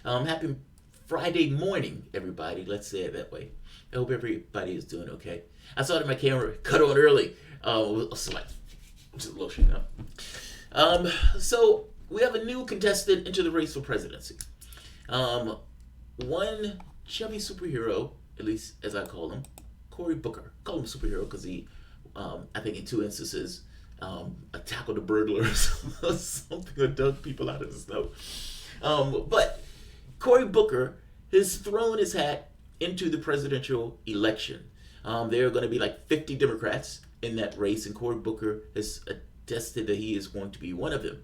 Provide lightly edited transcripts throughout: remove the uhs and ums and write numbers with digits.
Happy Friday morning, everybody. Let's say it that way. I hope everybody is doing okay. I saw that my camera cut on early. So like, just a little shit up. So we have a new contestant into the race for presidency. One chubby superhero, at least as I call him, Cory Booker. I call him superhero because he, I think in two instances, tackled a burglar or something, or dug people out of the snow. But Cory Booker has thrown his hat into the presidential election. There are going to be like 50 Democrats in that race, and Cory Booker has attested that he is going to be one of them.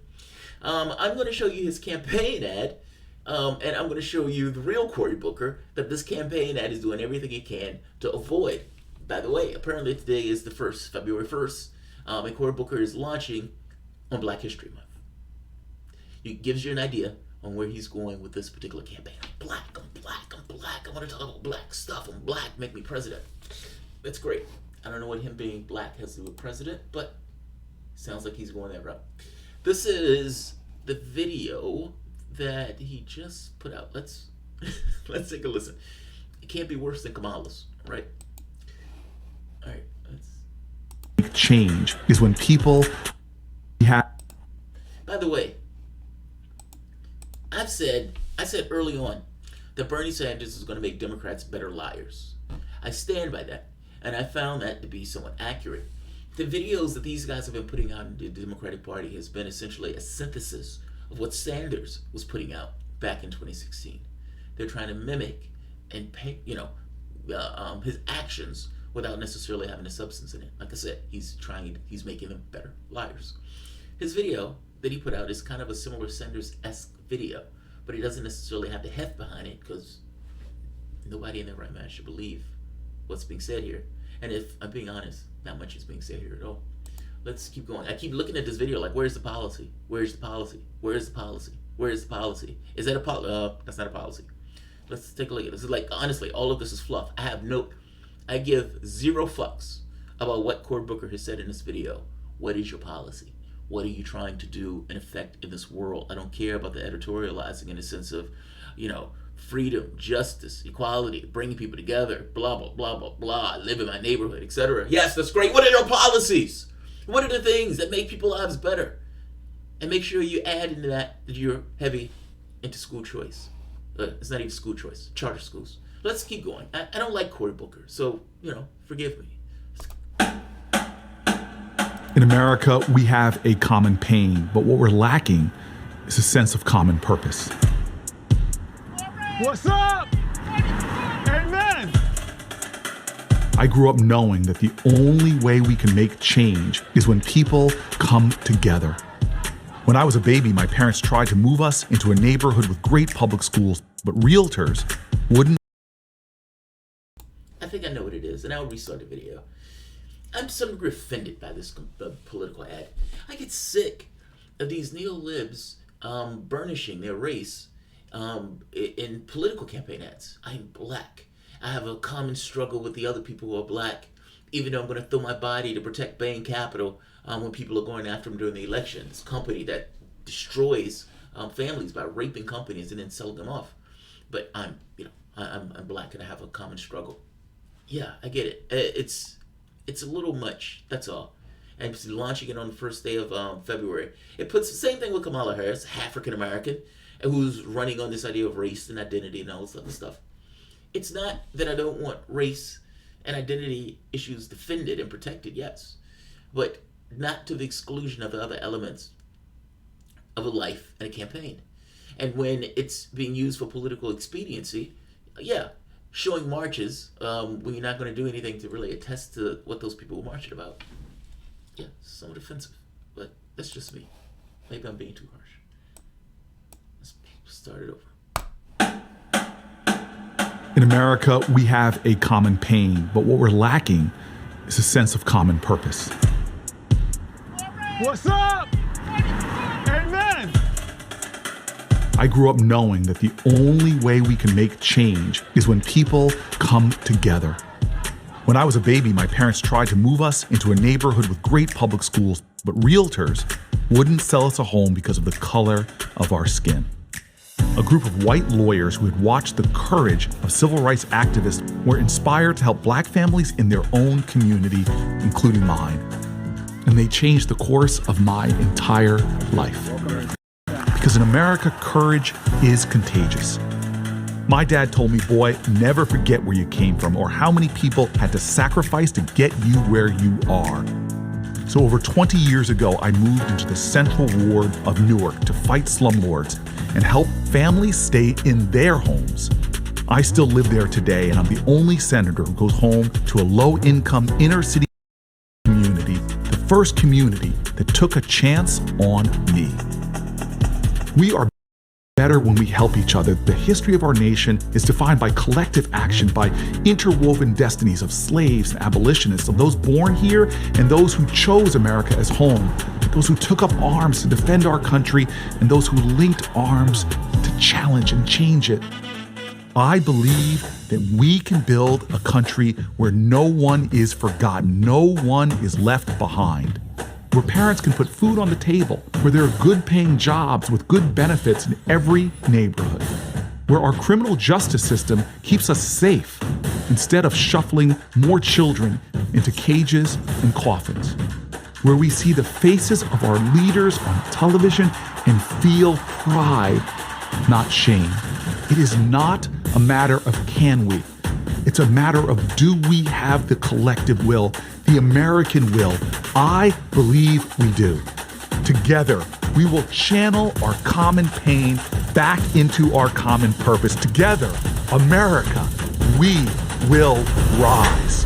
I'm going to show you his campaign ad, and I'm going to show you the real Cory Booker, that this campaign ad is doing everything it can to avoid. By the way, apparently today is the 1st, February 1st, and Cory Booker is launching on Black History Month. It gives you an idea on where he's going with this particular campaign. I'm black, I want to talk about black stuff. I'm black, make me president. That's great. I don't know what him being black has to do with president, but sounds like he's going that route. This is the video that he just put out. Let's take a listen. It can't be worse than Kamala's, right? All right, let's... Change is when people have... By the way, I said early on that Bernie Sanders is going to make Democrats better liars. I stand by that, and I found that to be somewhat accurate. The videos that these guys have been putting out in the Democratic Party has been essentially a synthesis of what Sanders was putting out back in 2016. They're trying to mimic and pay, his actions without necessarily having a substance in it. Like I said, he's making them better liars. His video that he put out is kind of a similar Sanders-esque video, but he doesn't necessarily have the heft behind it because nobody in their right mind should believe what's being said here. And if I'm being honest, not much is being said here at all. Let's keep going. I keep looking at this video like, where's the policy? Where's the policy? Where's the policy? Where's the policy? Is that a policy? That's not a policy. Let's take a look at this. It's like, honestly, all of this is fluff. I give zero fucks about what Cory Booker has said in this video. What is your policy? What are you trying to do and affect in this world? I don't care about the editorializing in the sense of, freedom, justice, equality, bringing people together, blah, blah, blah, blah, blah, live in my neighborhood, etc. Yes, that's great. What are your policies? What are the things that make people's lives better? And make sure you add into that you're heavy into school choice. It's not even school choice, charter schools. Let's keep going. I don't like Cory Booker, so, forgive me. In America, we have a common pain, but what we're lacking is a sense of common purpose. What's up? Amen. I grew up knowing that the only way we can make change is when people come together. When I was a baby, my parents tried to move us into a neighborhood with great public schools, but realtors wouldn't. I think I know what it is, and I'll restart the video. I'm to some degree offended by this political ad. I get sick of these neo-libs burnishing their race in political campaign ads. I'm black. I have a common struggle with the other people who are black, even though I'm going to throw my body to protect Bain Capital when people are going after them during the election. This company that destroys families by raping companies and then selling them off. But I'm black and I have a common struggle. Yeah, I get it. It's a little much, that's all. And launching it on the first day of February. It puts the same thing with Kamala Harris, African American, who's running on this idea of race and identity and all this other stuff. It's not that I don't want race and identity issues defended and protected, yes, but not to the exclusion of the other elements of a life and a campaign. And when it's being used for political expediency, yeah, showing marches when you're not going to do anything to really attest to what those people were marching about. Yeah, somewhat offensive, but that's just me. Maybe I'm being too harsh. Let's start it over. In America, we have a common pain, but what we're lacking is a sense of common purpose. What's up? Amen. I grew up knowing that the only way we can make change is when people come together. When I was a baby, my parents tried to move us into a neighborhood with great public schools, but realtors wouldn't sell us a home because of the color of our skin. A group of white lawyers who had watched the courage of civil rights activists were inspired to help black families in their own community, including mine. And they changed the course of my entire life. Because in America, courage is contagious. My dad told me, boy, never forget where you came from or how many people had to sacrifice to get you where you are. So over 20 years ago, I moved into the Central Ward of Newark to fight slumlords and help families stay in their homes. I still live there today, and I'm the only senator who goes home to a low-income inner-city community, the first community that took a chance on me. We are better when we help each other. The history of our nation is defined by collective action, by interwoven destinies of slaves and abolitionists, of those born here and those who chose America as home, those who took up arms to defend our country, and those who linked arms to challenge and change it. I believe that we can build a country where no one is forgotten, no one is left behind, where parents can put food on the table, where there are good-paying jobs with good benefits in every neighborhood, where our criminal justice system keeps us safe instead of shuffling more children into cages and coffins, where we see the faces of our leaders on television and feel pride, not shame. It is not a matter of can we. It's a matter of do we have the collective will, the American will. I believe we do. Together, we will channel our common pain back into our common purpose. Together, America, we will rise.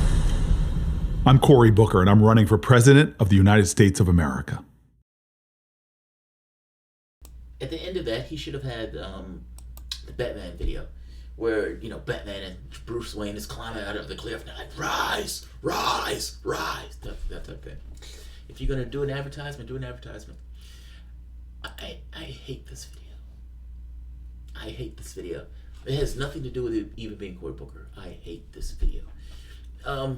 I'm Cory Booker, and I'm running for President of the United States of America. At the end of that, he should have had the Batman video, where, you know, Batman and Bruce Wayne is climbing out of the cliff and like, rise, rise, rise, that type of thing. If you're gonna do an advertisement, do an advertisement. I hate this video. I hate this video. It has nothing to do with it even being Cory Booker. I hate this video. I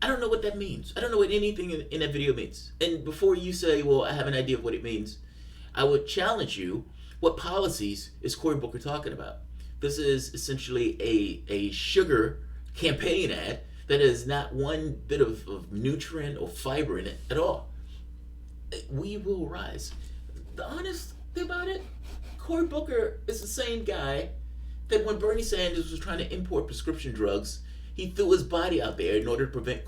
don't know what that means. I don't know what anything in that video means. And before you say, well, I have an idea of what it means, I would challenge you, what policies is Cory Booker talking about? This is essentially a sugar campaign ad that has not one bit of nutrient or fiber in it at all. We will rise. The honest thing about it, Cory Booker is the same guy that when Bernie Sanders was trying to import prescription drugs, he threw his body out there in order to prevent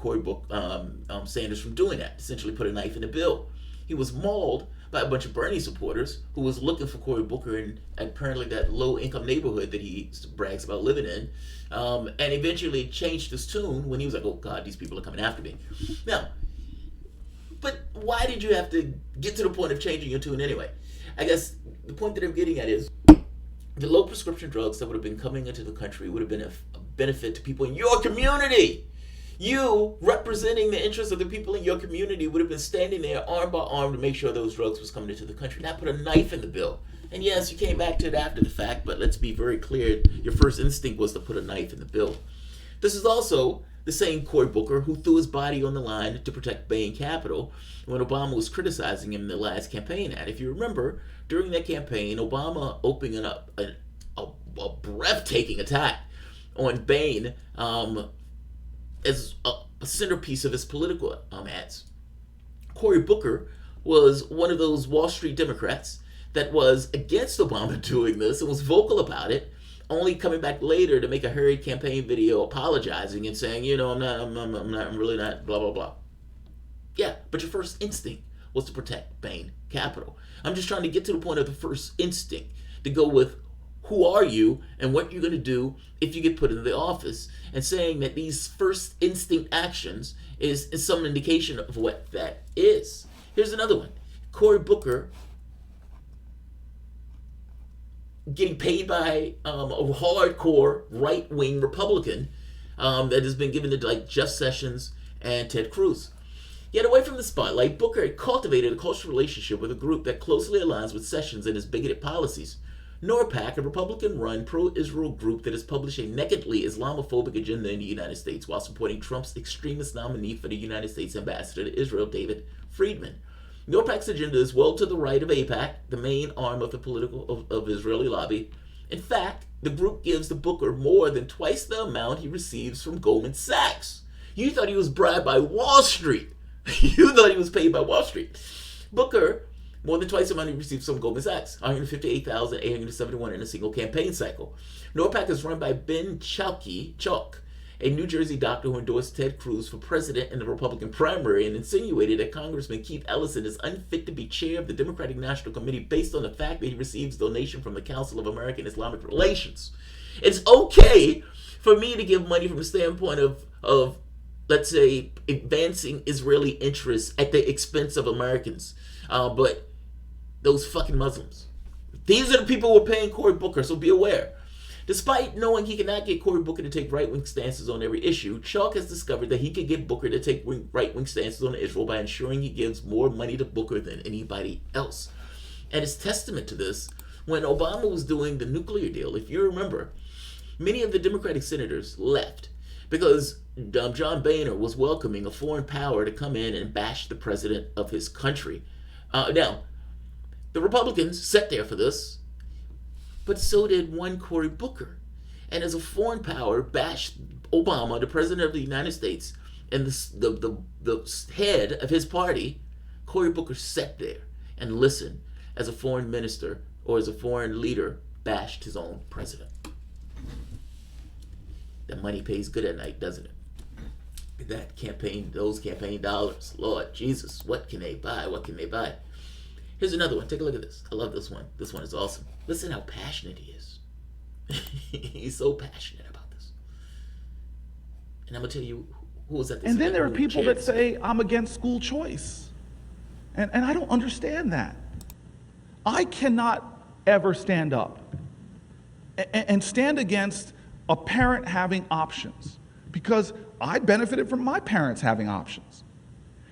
Sanders from doing that, essentially put a knife in the bill. He was mauled by a bunch of Bernie supporters who was looking for Cory Booker in apparently that low-income neighborhood that he brags about living in, and eventually changed his tune when he was like, oh God, these people are coming after me. Now, but why did you have to get to the point of changing your tune anyway? I guess the point that I'm getting at is the low prescription drugs that would have been coming into the country would have been a benefit to people in your community. You, representing the interests of the people in your community, would have been standing there arm by arm to make sure those drugs was coming into the country, not put a knife in the bill. And yes, you came back to it after the fact, but let's be very clear, your first instinct was to put a knife in the bill. This is also the same Cory Booker who threw his body on the line to protect Bain Capital when Obama was criticizing him in the last campaign ad. If you remember, during that campaign, Obama opening up a breathtaking attack on Bain as a centerpiece of his political ads. Cory Booker was one of those Wall Street Democrats that was against Obama doing this and was vocal about it, only coming back later to make a hurried campaign video apologizing and saying, you know, I'm really not, blah, blah, blah. Yeah, but your first instinct was to protect Bain Capital. I'm just trying to get to the point of the first instinct, to go with who are you and what you're going to do if you get put into the office, and saying that these first instinct actions is some indication of what that is. Here's another one. Cory Booker getting paid by a hardcore right-wing Republican that has been given to like Jeff Sessions and Ted Cruz. Yet away from the spotlight, Booker had cultivated a cultural relationship with a group that closely aligns with Sessions and his bigoted policies. NORPAC, a Republican-run pro-Israel group that has published a nakedly Islamophobic agenda in the United States while supporting Trump's extremist nominee for the United States ambassador to Israel, David Friedman. NORPAC's agenda is well to the right of AIPAC, the main arm of the political of Israeli lobby. In fact, the group gives the Booker more than twice the amount he receives from Goldman Sachs. You thought he was bribed by Wall Street. You thought he was paid by Wall Street. Booker, more than twice the amount he receives from Goldman Sachs, $158,871 in a single campaign cycle. NORPAC is run by Ben Chalk, a New Jersey doctor who endorsed Ted Cruz for president in the Republican primary and insinuated that Congressman Keith Ellison is unfit to be chair of the Democratic National Committee based on the fact that he receives donation from the Council of American Islamic Relations. It's okay for me to give money from a standpoint of let's say, advancing Israeli interests at the expense of Americans. But those fucking Muslims. These are the people who are paying Cory Booker, so be aware. Despite knowing he cannot get Cory Booker to take right-wing stances on every issue, Chalk has discovered that he can get Booker to take right-wing stances on Israel by ensuring he gives more money to Booker than anybody else. And it's testament to this when Obama was doing the nuclear deal. If you remember, many of the Democratic senators left because John Boehner was welcoming a foreign power to come in and bash the president of his country. Now, the Republicans sat there for this, but so did one Cory Booker. And as a foreign power bashed Obama, the president of the United States, and the head of his party, Cory Booker sat there and listened as a foreign minister or as a foreign leader bashed his own president. That money pays good at night, doesn't it? Those campaign dollars. Lord Jesus, what can they buy? What can they buy? Here's another one. Take a look at this. I love this one. This one is awesome. Listen how passionate he is. He's so passionate about this. And I'm going to tell you who was at this. And then there are people that say, I'm against school choice. And I don't understand that. I cannot ever stand up and stand against a parent having options, because I benefited from my parents having options.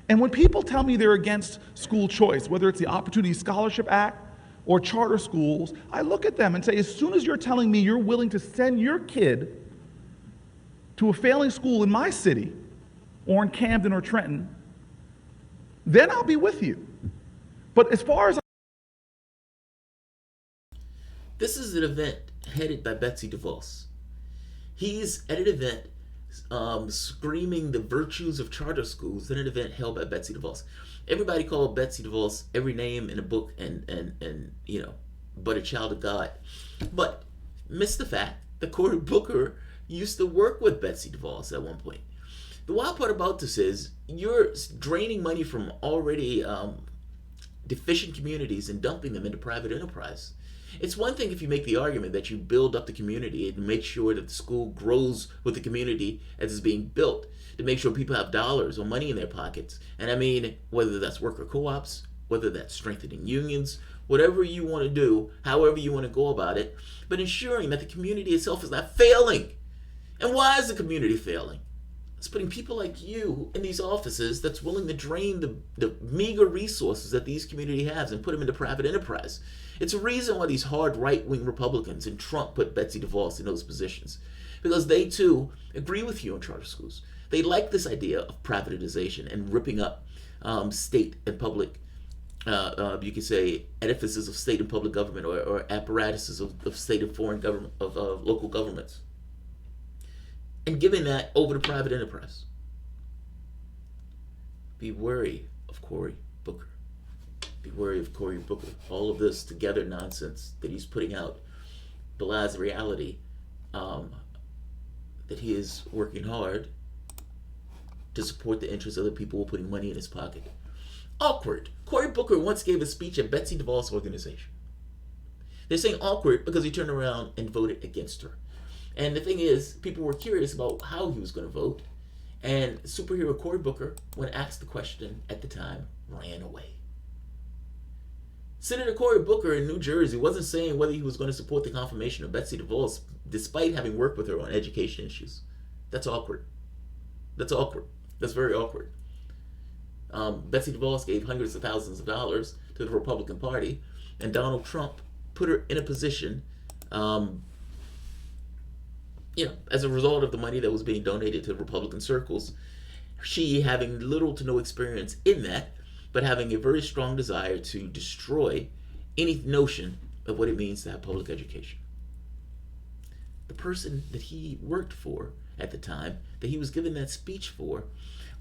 And when people tell me they're against school choice, whether it's the Opportunity Scholarship Act or charter schools, I look at them and say, as soon as you're telling me you're willing to send your kid to a failing school in my city or in Camden or Trenton, then I'll be with you. But as far as this is an event headed by Betsy DeVos. He's at an event screaming the virtues of charter schools at an event held by Betsy DeVos. Everybody called Betsy DeVos every name in a book and you know, but a child of God. But missed the fact that Cory Booker used to work with Betsy DeVos at one point. The wild part about this is you're draining money from already deficient communities and dumping them into private enterprise. It's one thing if you make the argument that you build up the community and make sure that the school grows with the community as it's being built, to make sure people have dollars or money in their pockets. And I mean, whether that's worker co-ops, whether that's strengthening unions, whatever you want to do, however you want to go about it, but ensuring that the community itself is not failing. And why is the community failing? It's putting people like you in these offices that's willing to drain the meager resources that these community has and put them into private enterprise. It's a reason why these hard right-wing Republicans and Trump put Betsy DeVos in those positions. Because they too agree with you on charter schools. They like this idea of privatization and ripping up state and public, you could say, edifices of state and public government or apparatuses of state and foreign government, of local governments. And giving that over to private enterprise. Be wary of Cory Booker. Be wary of Cory Booker. All of this together nonsense that he's putting out belies the reality that he is working hard to support the interests of the people who are putting money in his pocket. Awkward. Cory Booker once gave a speech at Betsy DeVos' organization. They're saying awkward because he turned around and voted against her. And the thing is, people were curious about how he was going to vote. And superhero Cory Booker, when asked the question at the time, ran away. Senator Cory Booker in New Jersey wasn't saying whether he was going to support the confirmation of Betsy DeVos, despite having worked with her on education issues. That's awkward. That's awkward. That's very awkward. Betsy DeVos gave hundreds of thousands of dollars to the Republican Party, and Donald Trump put her in a position, as a result of the money that was being donated to Republican circles, she having little to no experience in that, but having a very strong desire to destroy any notion of what it means to have public education. The person that he worked for at the time, that he was giving that speech for,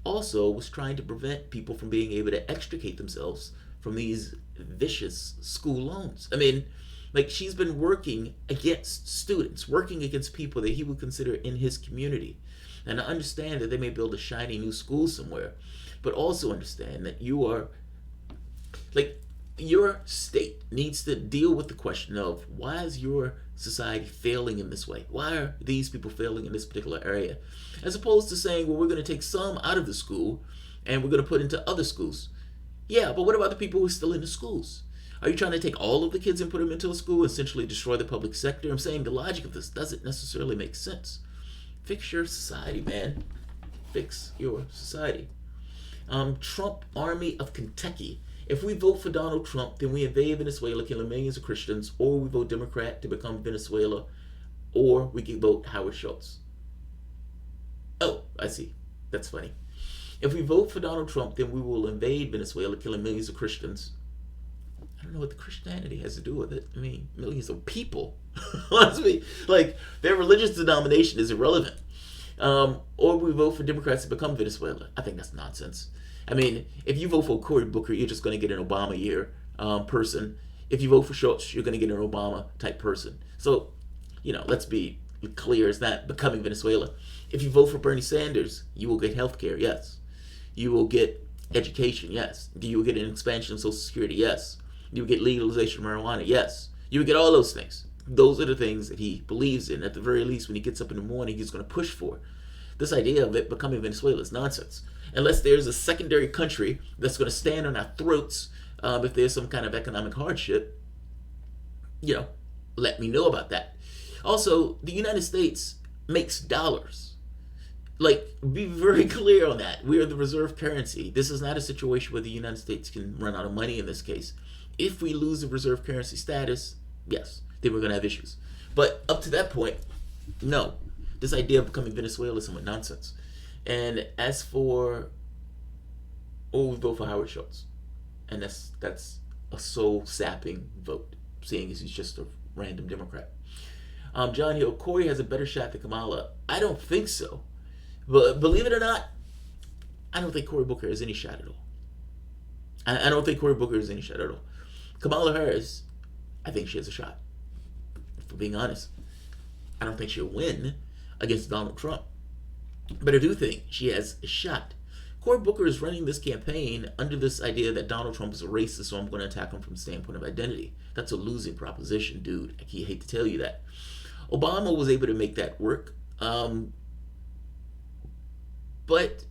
also was trying to prevent people from being able to extricate themselves from these vicious school loans. I mean, like, she's been working against students, working against people that he would consider in his community. And I understand that they may build a shiny new school somewhere, but also understand that you are, like, your state needs to deal with the question of, why is your society failing in this way? Why are these people failing in this particular area? As opposed to saying, well, we're going to take some out of the school and we're going to put into other schools. Yeah, but what about the people who are still in the schools? Are you trying to take all of the kids and put them into a school and essentially destroy the public sector? I'm saying the logic of this doesn't necessarily make sense. Fix your society, man. Fix your society. Trump Army of Kentucky. If we vote for Donald Trump, then we invade Venezuela, killing millions of Christians, or we vote Democrat to become Venezuela, or we can vote Howard Schultz. Oh, I see. That's funny. If we vote for Donald Trump, then we will invade Venezuela, killing millions of Christians. I don't know what the Christianity has to do with it. I mean, millions of people. Honestly, like, their religious denomination is irrelevant. Or we vote for Democrats to become Venezuela. I think that's nonsense. I mean, if you vote for Cory Booker, you're just going to get an Obama year person. If you vote for Schultz, you're going to get an Obama type person. So, let's be clear, it's not becoming Venezuela. If you vote for Bernie Sanders, you will get health care, yes. You will get education, yes. You will get an expansion of Social Security, yes. You will get legalization of marijuana, yes. You will get all those things. Those are the things that he believes in. At the very least, when he gets up in the morning, he's going to push for. This idea of it becoming Venezuela is nonsense. Unless there's a secondary country that's going to stand on our throats if there's some kind of economic hardship, let me know about that. Also, the United States makes dollars. Like, be very clear on that. We are the reserve currency. This is not a situation where the United States can run out of money in this case. If we lose the reserve currency status, yes, then we're going to have issues. But up to that point, no. This idea of becoming Venezuela is somewhat nonsense. And as for, we vote for Howard Schultz. And that's a soul-sapping vote, seeing as he's just a random Democrat. John Hill, Cory has a better shot than Kamala. I don't think so. But believe it or not, I don't think Cory Booker has any shot at all. I don't think Cory Booker has any shot at all. Kamala Harris, I think she has a shot. For being honest, I don't think she'll win against Donald Trump. But I do think she has a shot. Cory Booker is running this campaign under this idea that Donald Trump is a racist, so I'm going to attack him from the standpoint of identity. That's a losing proposition, dude. I hate to tell you that. Obama was able to make that work. But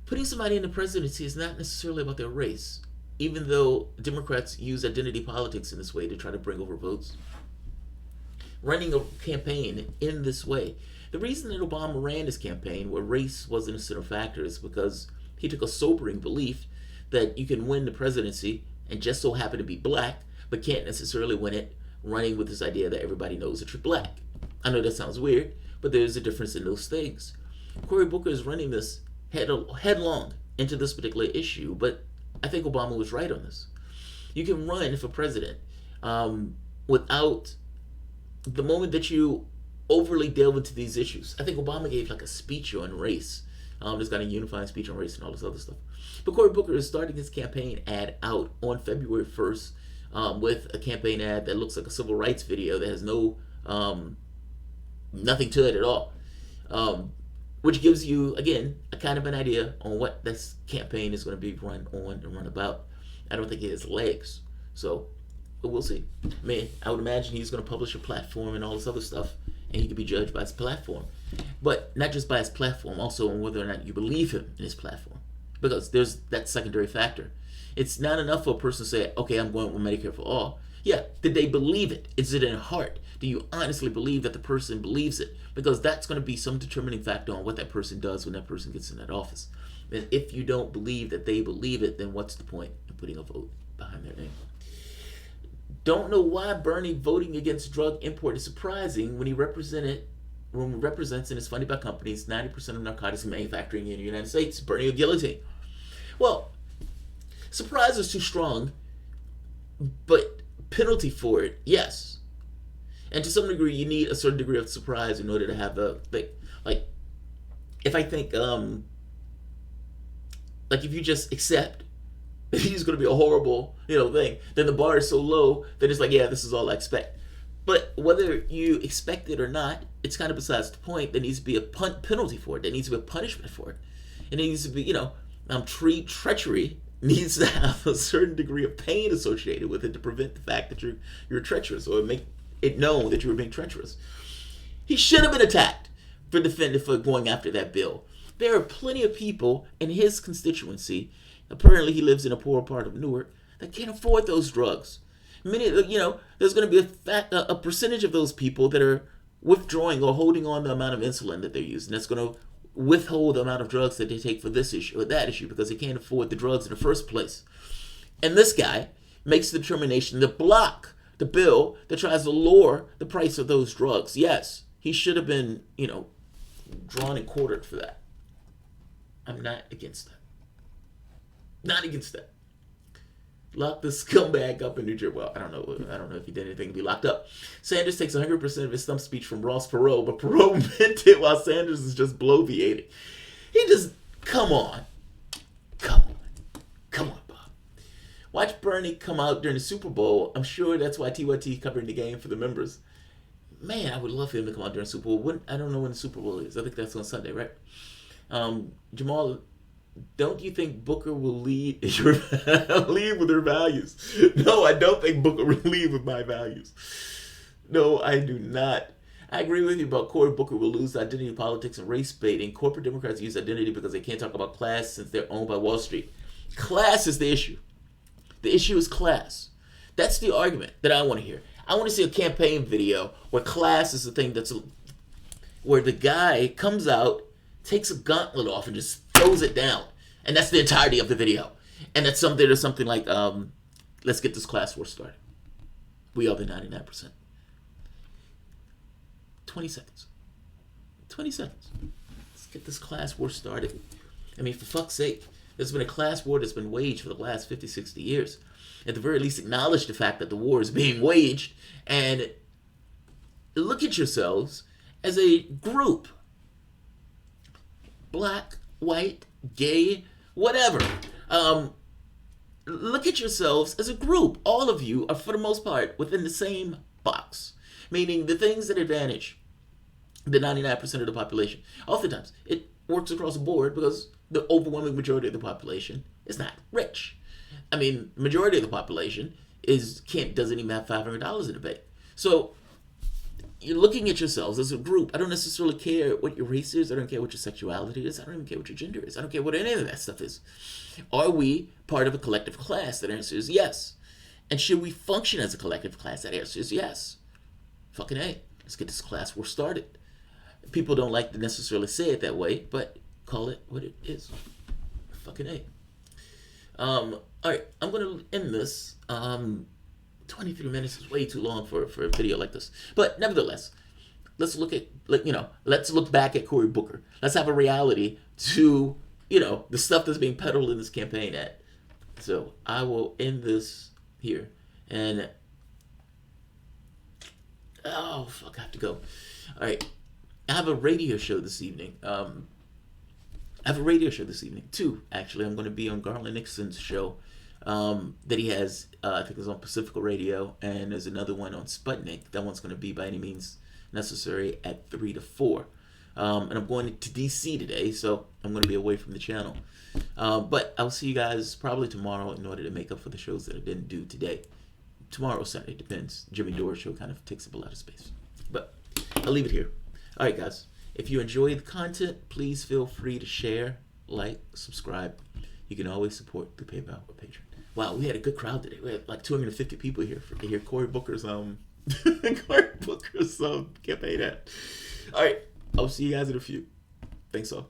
putting somebody in the presidency is not necessarily about their race, even though Democrats use identity politics in this way to try to bring over votes. Running a campaign in this way. The reason that Obama ran his campaign where race wasn't a center factor is because he took a sobering belief that you can win the presidency and just so happen to be black, but can't necessarily win it running with this idea that everybody knows that you're black. I know that sounds weird, but there's a difference in those things. Cory Booker is running this headlong into this particular issue, but I think Obama was right on this. You can run for president without the moment that you overly delve into these issues. I think Obama gave like a speech on race. There's got a unifying speech on race and all this other stuff. But Cory Booker is starting his campaign ad out on February 1st with a campaign ad that looks like a civil rights video that has nothing to it at all. Which gives you, again, a kind of an idea on what this campaign is going to be run on and run about. I don't think it has legs. So, but we'll see. I mean, I would imagine he's going to publish a platform and all this other stuff, and he could be judged by his platform. But not just by his platform, also on whether or not you believe him in his platform. Because there's that secondary factor. It's not enough for a person to say, okay, I'm going with Medicare for all. Yeah, did they believe it? Is it in heart? Do you honestly believe that the person believes it? Because that's going to be some determining factor on what that person does when that person gets in that office. And if you don't believe that they believe it, then what's the point in putting a vote behind their name? Don't know why Bernie voting against drug import is surprising when he represented represents and is funded by companies 90% of narcotics manufacturing in the United States. Burning a guillotine. Well, surprise is too strong, but penalty for it, yes. And to some degree, you need a certain degree of surprise in order to have a thing. Like, if I think, like if you just accept that he's going to be a horrible, thing, then the bar is so low that it's like, yeah, this is all I expect. But whether you expect it or not, it's kind of besides the point. There needs to be a penalty for it. There needs to be a punishment for it. And it needs to be, treachery needs to have a certain degree of pain associated with it to prevent the fact that you're treacherous, or make it known that you were being treacherous. He should have been attacked for going after that bill. There are plenty of people in his constituency, apparently he lives in a poor part of Newark, that can't afford those drugs. Many, there's going to be a percentage of those people that are withdrawing or holding on the amount of insulin that they're using. That's going to withhold the amount of drugs that they take for this issue or that issue because they can't afford the drugs in the first place. And this guy makes the determination to block the bill that tries to lower the price of those drugs. Yes, he should have been, drawn and quartered for that. I'm not against that. Not against that. Lock the scumbag up in New Jersey. Well, I don't know if he did anything to be locked up. Sanders takes 100% of his stump speech from Ross Perot, but Perot meant it while Sanders is just bloviating. He just, come on, Bob. Watch Bernie come out during the Super Bowl. I'm sure that's why TYT covering the game for the members. Man, I would love for him to come out during the Super Bowl. I don't know when the Super Bowl is. I think that's on Sunday, right? Jamal, don't you think Booker will lead with her values? No, I don't think Booker will lead with my values. No, I do not. I agree with you about Cory Booker will lose identity politics and race baiting. Corporate Democrats use identity because they can't talk about class since they're owned by Wall Street. Class is the issue. The issue is class. That's the argument that I want to hear. I want to see a campaign video where class is the thing where the guy comes out, takes a gauntlet off, and just throws it down. And that's the entirety of the video. And that's something like, let's get this class war started. We are the 99%. 20 seconds. 20 seconds. Let's get this class war started. I mean, for fuck's sake, there's been a class war that's been waged for the last 50, 60 years. At the very least, acknowledge the fact that the war is being waged and look at yourselves as a group. Black, white, gay, whatever. Look at yourselves as a group. All of you are, for the most part, within the same box. Meaning the things that advantage the 99% of the population. Oftentimes, it works across the board because the overwhelming majority of the population is not rich. I mean, majority of the population doesn't even have $500 in the bank. So you're looking at yourselves as a group. I don't necessarily care what your race is. I don't care what your sexuality is. I don't even care what your gender is. I don't care what any of that stuff is. Are we part of a collective class? That answer is yes. And should we function as a collective class? That answer is yes. Fucking A. Let's get this class war started. People don't like to necessarily say it that way, but call it what it is. Fucking A. Alright, I'm going to end this. 23 minutes is way too long for a video like this. But nevertheless, let's look back at Cory Booker. Let's have a reality to, the stuff that's being peddled in this campaign ad. So I will end this here. And, oh, fuck, I have to go. Alright, I have a radio show this evening. Two, actually. I'm going to be on Garland Nixon's show. That he has, I think it's on Pacifica Radio, and there's another one on Sputnik. That one's going to be by any means necessary at 3 to 4. And I'm going to DC today, so I'm going to be away from the channel. But I'll see you guys probably tomorrow in order to make up for the shows that I didn't do today. Tomorrow or Saturday, depends. Jimmy Dore's show kind of takes up a lot of space. But I'll leave it here. All right, guys. If you enjoy the content, please feel free to share, like, subscribe. You can always support through PayPal or Patreon. Wow, we had a good crowd today. We had like 250 people here to hear Cory Booker's campaign ad. All right, I'll see you guys in a few. Thanks all.